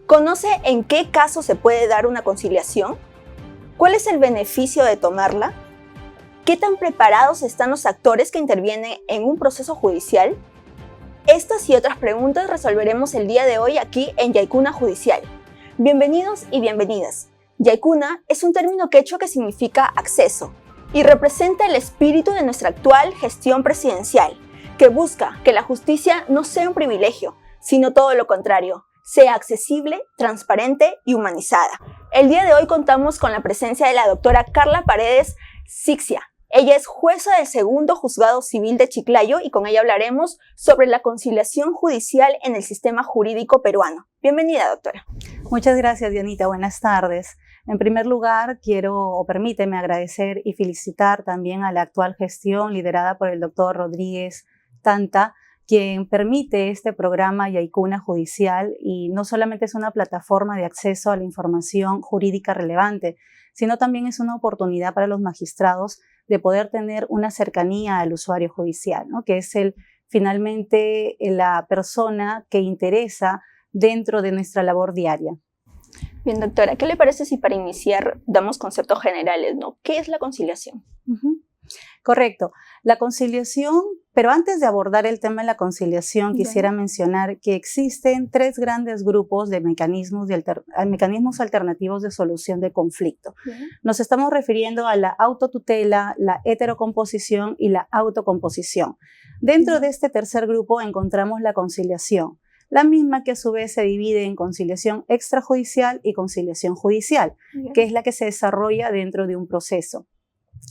¿Conoce en qué caso se puede dar una conciliación? ¿Cuál es el beneficio de tomarla? ¿Qué tan preparados están los actores que intervienen en un proceso judicial? Estas y otras preguntas resolveremos el día de hoy aquí en Yaikuna Judicial. Bienvenidos y bienvenidas. Yaikuna es un término quechua que significa acceso y representa el espíritu de nuestra actual gestión presidencial, que busca que la justicia no sea un privilegio, sino todo lo contrario, sea accesible, transparente y humanizada. El día de hoy contamos con la presencia de la doctora Carla Paredes Sixia. Ella es jueza del segundo juzgado civil de Chiclayo y con ella hablaremos sobre la conciliación judicial en el sistema jurídico peruano. Bienvenida, doctora. Muchas gracias, Dianita. Buenas tardes. En primer lugar, permíteme agradecer y felicitar también a la actual gestión liderada por el doctor Rodríguez Tanta, quien permite este programa Yaikuna Judicial, y no solamente es una plataforma de acceso a la información jurídica relevante, sino también es una oportunidad para los magistrados de poder tener una cercanía al usuario judicial, ¿no? Que es finalmente la persona que interesa dentro de nuestra labor diaria. Bien, doctora, ¿qué le parece si para iniciar damos conceptos generales, ¿no? ¿Qué es la conciliación? Correcto. La conciliación, pero antes de abordar el tema de la conciliación, quisiera mencionar que existen tres grandes grupos de mecanismos alternativos de solución de conflicto. Nos estamos refiriendo a la autotutela, la heterocomposición y la autocomposición. Dentro de este tercer grupo encontramos la conciliación, la misma que a su vez se divide en conciliación extrajudicial y conciliación judicial, que es la que se desarrolla dentro de un proceso.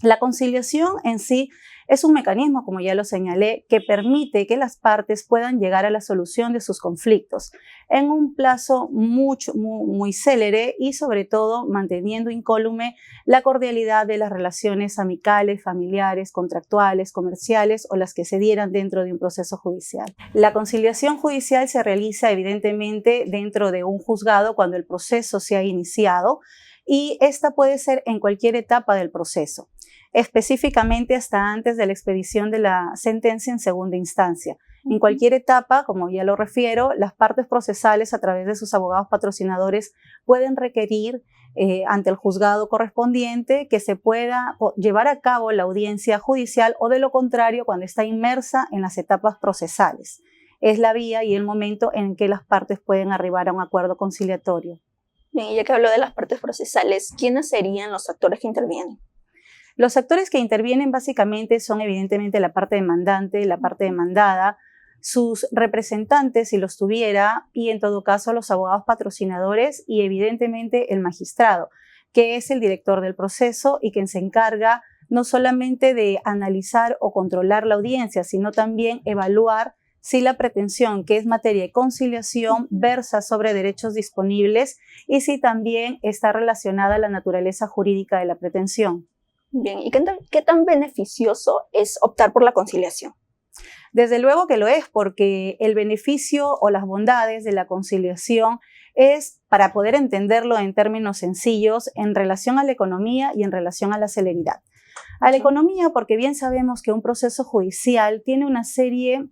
La conciliación en sí es un mecanismo, como ya lo señalé, que permite que las partes puedan llegar a la solución de sus conflictos en un plazo muy célere y sobre todo manteniendo incólume la cordialidad de las relaciones amicales, familiares, contractuales, comerciales o las que se dieran dentro de un proceso judicial. La conciliación judicial se realiza evidentemente dentro de un juzgado cuando el proceso se ha iniciado, y esta puede ser en cualquier etapa del proceso, específicamente hasta antes de la expedición de la sentencia en segunda instancia. En cualquier etapa, como ya lo refiero, las partes procesales a través de sus abogados patrocinadores pueden requerir ante el juzgado correspondiente que se pueda llevar a cabo la audiencia judicial, o de lo contrario, cuando está inmersa en las etapas procesales. Es la vía y el momento en que las partes pueden arribar a un acuerdo conciliatorio. Bien, y ya que habló de las partes procesales, ¿quiénes serían los actores que intervienen? Los actores que intervienen básicamente son evidentemente la parte demandante, la parte demandada, sus representantes si los tuviera, y en todo caso los abogados patrocinadores y evidentemente el magistrado, que es el director del proceso y quien se encarga no solamente de analizar o controlar la audiencia, sino también evaluar si la pretensión, que es materia de conciliación, versa sobre derechos disponibles y si también está relacionada a la naturaleza jurídica de la pretensión. Bien, ¿y qué tan beneficioso es optar por la conciliación? Desde luego que lo es, porque el beneficio o las bondades de la conciliación es, para poder entenderlo en términos sencillos, en relación a la economía y en relación a la celeridad. A la economía, porque bien sabemos que un proceso judicial tiene una serie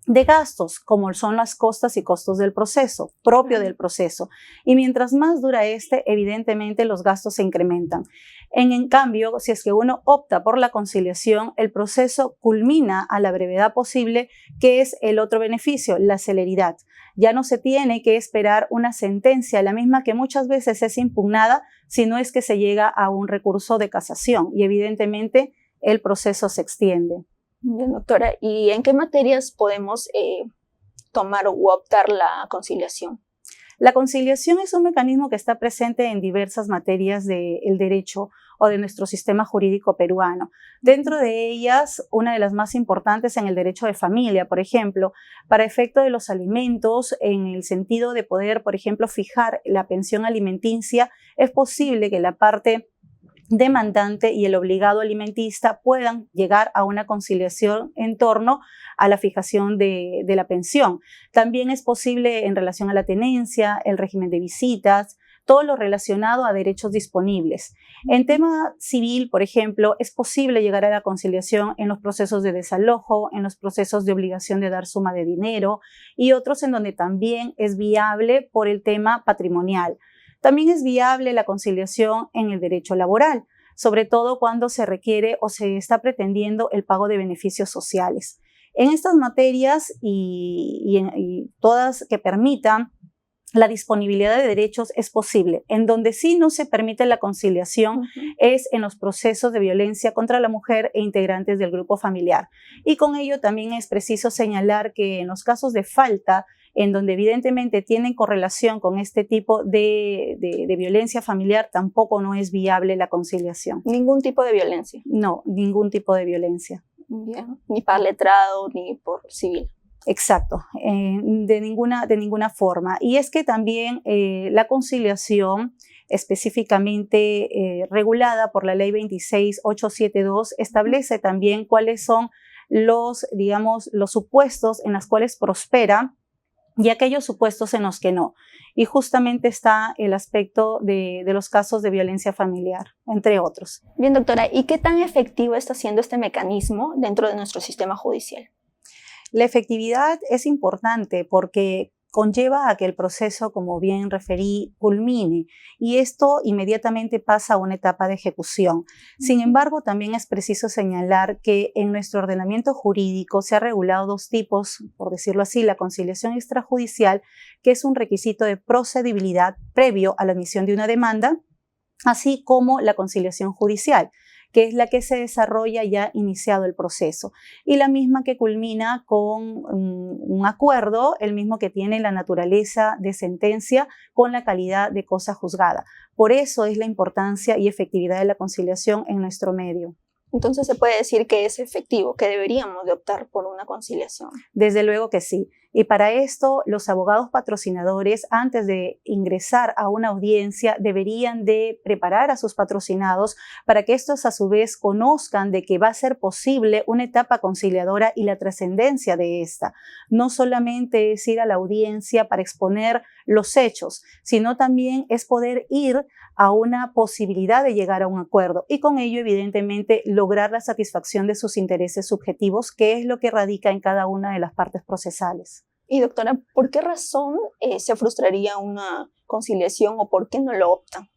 de gastos, como son las costas y costos del proceso, propio del proceso. Y mientras más dura evidentemente los gastos se incrementan. En cambio, si es que uno opta por la conciliación, el proceso culmina a la brevedad posible, que es el otro beneficio, la celeridad. Ya no se tiene que esperar una sentencia, la misma que muchas veces es impugnada, si no es que se llega a un recurso de casación, y evidentemente el proceso se extiende. Bien, doctora, ¿y en qué materias podemos tomar o optar la conciliación? La conciliación es un mecanismo que está presente en diversas materias del derecho o de nuestro sistema jurídico peruano. Dentro de ellas, una de las más importantes en el derecho de familia, por ejemplo, para efecto de los alimentos, en el sentido de poder, por ejemplo, fijar la pensión alimenticia, es posible que la parte demandante y el obligado alimentista puedan llegar a una conciliación en torno a la fijación de la pensión. También es posible en relación a la tenencia, el régimen de visitas, todo lo relacionado a derechos disponibles. En tema civil, por ejemplo, es posible llegar a la conciliación en los procesos de desalojo, en los procesos de obligación de dar suma de dinero y otros en donde también es viable por el tema patrimonial. También es viable la conciliación en el derecho laboral, sobre todo cuando se requiere o se está pretendiendo el pago de beneficios sociales. En estas materias y todas que permitan la disponibilidad de derechos es posible. En donde sí no se permite la conciliación es en los procesos de violencia contra la mujer e integrantes del grupo familiar. Y con ello también es preciso señalar que en los casos de falta, en donde evidentemente tienen correlación con este tipo de violencia familiar, tampoco no es viable la conciliación. ¿Ningún tipo de violencia? No, ningún tipo de violencia. Bien. Ni para letrado, ni por civil. Exacto, de ninguna forma. Y es que también la conciliación, específicamente regulada por la Ley 26872, establece también cuáles son los supuestos en los cuales prospera y aquellos supuestos en los que no. Y justamente está el aspecto de los casos de violencia familiar, entre otros. Bien, doctora, ¿y qué tan efectivo está siendo este mecanismo dentro de nuestro sistema judicial? La efectividad es importante porque conlleva a que el proceso, como bien referí, culmine y esto inmediatamente pasa a una etapa de ejecución. Sin embargo, también es preciso señalar que en nuestro ordenamiento jurídico se ha regulado dos tipos, por decirlo así, la conciliación extrajudicial, que es un requisito de procedibilidad previo a la emisión de una demanda, así como la conciliación judicial, que es la que se desarrolla ya iniciado el proceso, y la misma que culmina con un acuerdo, el mismo que tiene la naturaleza de sentencia con la calidad de cosa juzgada. Por eso es la importancia y efectividad de la conciliación en nuestro medio. Entonces se puede decir que es efectivo, que deberíamos de optar por una conciliación. Desde luego que sí. Y para esto, los abogados patrocinadores, antes de ingresar a una audiencia, deberían de preparar a sus patrocinados para que estos a su vez conozcan de que va a ser posible una etapa conciliadora y la trascendencia de esta. No solamente es ir a la audiencia para exponer los hechos, sino también es poder ir a una posibilidad de llegar a un acuerdo y con ello, evidentemente, lograr la satisfacción de sus intereses subjetivos, que es lo que radica en cada una de las partes procesales. Y doctora, ¿por qué razón se frustraría una conciliación o por qué no lo optan?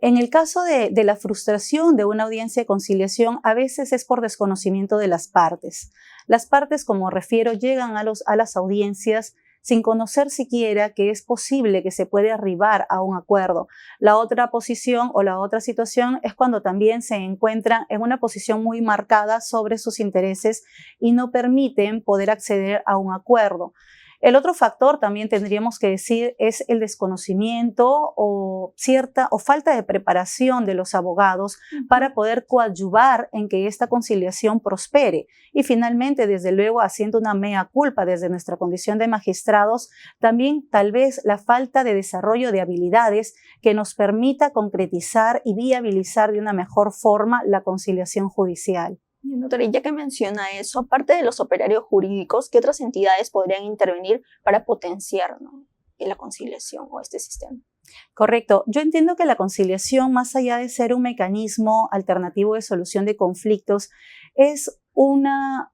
En el caso de la frustración de una audiencia de conciliación, a veces es por desconocimiento de las partes. Las partes, como refiero, llegan a las audiencias sin conocer siquiera que es posible que se puede arribar a un acuerdo. La otra posición o la otra situación es cuando también se encuentran en una posición muy marcada sobre sus intereses y no permiten poder acceder a un acuerdo. El otro factor también tendríamos que decir es el desconocimiento o falta de preparación de los abogados para poder coadyuvar en que esta conciliación prospere. Y finalmente, desde luego, haciendo una mea culpa desde nuestra condición de magistrados, también tal vez la falta de desarrollo de habilidades que nos permita concretizar y viabilizar de una mejor forma la conciliación judicial. Doctora, y ya que menciona eso, aparte de los operarios jurídicos, ¿qué otras entidades podrían intervenir para potenciar, ¿no?, la conciliación o este sistema? Correcto. Yo entiendo que la conciliación, más allá de ser un mecanismo alternativo de solución de conflictos,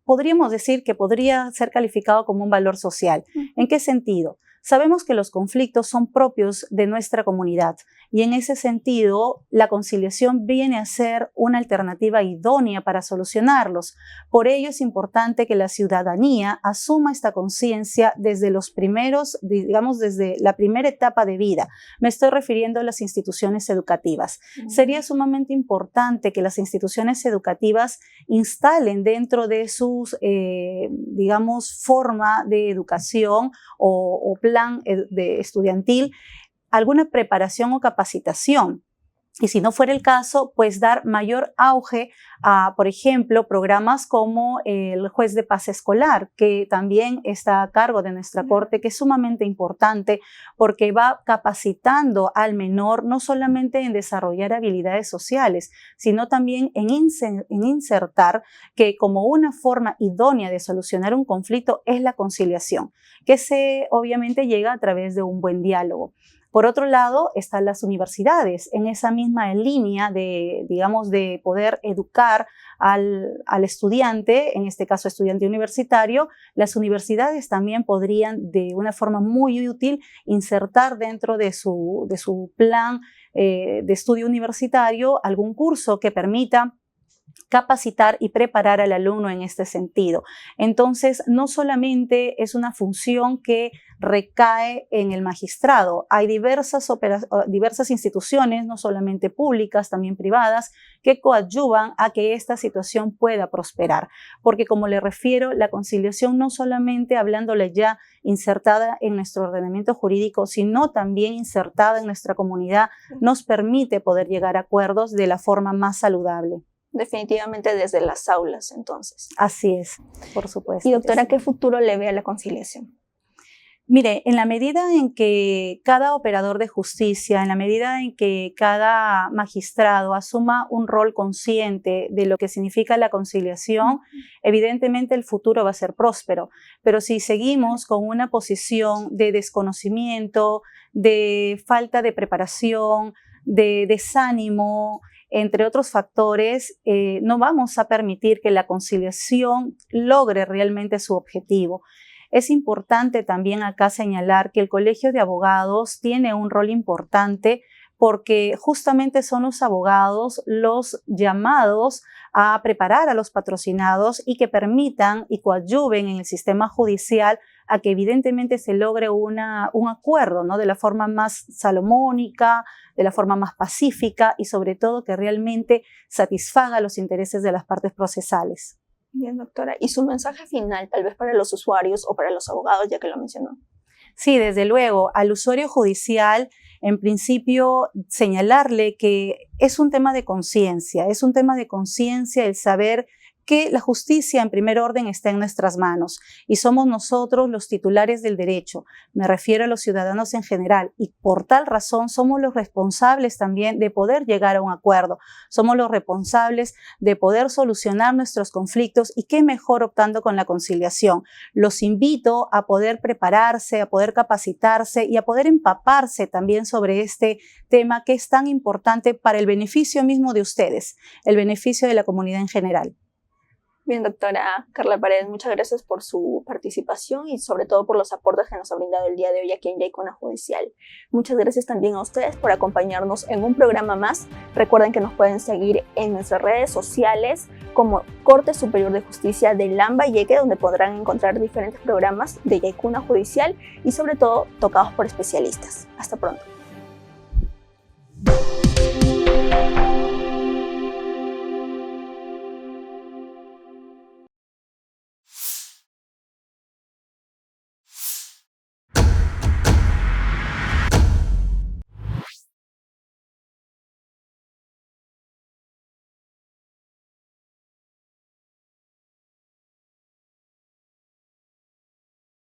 podríamos decir que podría ser calificado como un valor social. ¿En qué sentido? Sabemos que los conflictos son propios de nuestra comunidad y en ese sentido la conciliación viene a ser una alternativa idónea para solucionarlos. Por ello es importante que la ciudadanía asuma esta conciencia desde desde la primera etapa de vida. Me estoy refiriendo a las instituciones educativas. Sería sumamente importante que las instituciones educativas instalen dentro de sus, forma de educación o plan estudiantil alguna preparación o capacitación. Y si no fuera el caso, pues dar mayor auge a, por ejemplo, programas como el juez de paz escolar, que también está a cargo de nuestra corte, que es sumamente importante porque va capacitando al menor no solamente en desarrollar habilidades sociales, sino también en insertar que como una forma idónea de solucionar un conflicto es la conciliación, que obviamente llega a través de un buen diálogo. Por otro lado, están las universidades, en esa misma línea de, digamos, de poder educar al estudiante, en este caso estudiante universitario. Las universidades también podrían, de una forma muy útil, insertar dentro de su plan de estudio universitario algún curso que permita capacitar y preparar al alumno en este sentido. Entonces, no solamente es una función que recae en el magistrado. Hay diversas instituciones, no solamente públicas, también privadas, que coadyuvan a que esta situación pueda prosperar. Porque, como le refiero, la conciliación no solamente hablándole ya insertada en nuestro ordenamiento jurídico, sino también insertada en nuestra comunidad, nos permite poder llegar a acuerdos de la forma más saludable. Definitivamente desde las aulas, entonces. Así es, por supuesto. Y doctora, ¿qué futuro le ve a la conciliación? Mire, en la medida en que cada operador de justicia, en la medida en que cada magistrado asuma un rol consciente de lo que significa la conciliación, evidentemente el futuro va a ser próspero. Pero si seguimos con una posición de desconocimiento, de falta de preparación, de desánimo, entre otros factores, no vamos a permitir que la conciliación logre realmente su objetivo. Es importante también acá señalar que el Colegio de Abogados tiene un rol importante porque justamente son los abogados los llamados a preparar a los patrocinados y que permitan y coadyuven en el sistema judicial a que evidentemente se logre un acuerdo, ¿no? De la forma más salomónica, de la forma más pacífica y sobre todo que realmente satisfaga los intereses de las partes procesales. Bien, doctora. ¿Y su mensaje final, tal vez para los usuarios o para los abogados, ya que lo mencionó? Sí, desde luego, al usuario judicial, en principio, señalarle que es un tema de conciencia, el saber que la justicia en primer orden está en nuestras manos y somos nosotros los titulares del derecho. Me refiero a los ciudadanos en general y por tal razón somos los responsables también de poder llegar a un acuerdo. Somos los responsables de poder solucionar nuestros conflictos y qué mejor optando con la conciliación. Los invito a poder prepararse, a poder capacitarse y a poder empaparse también sobre este tema que es tan importante para el beneficio mismo de ustedes, el beneficio de la comunidad en general. Bien, doctora Carla Paredes, muchas gracias por su participación y sobre todo por los aportes que nos ha brindado el día de hoy aquí en Yaycuna Judicial. Muchas gracias también a ustedes por acompañarnos en un programa más. Recuerden que nos pueden seguir en nuestras redes sociales como Corte Superior de Justicia de Lambayeque, donde podrán encontrar diferentes programas de Yaycuna Judicial y sobre todo tocados por especialistas. Hasta pronto.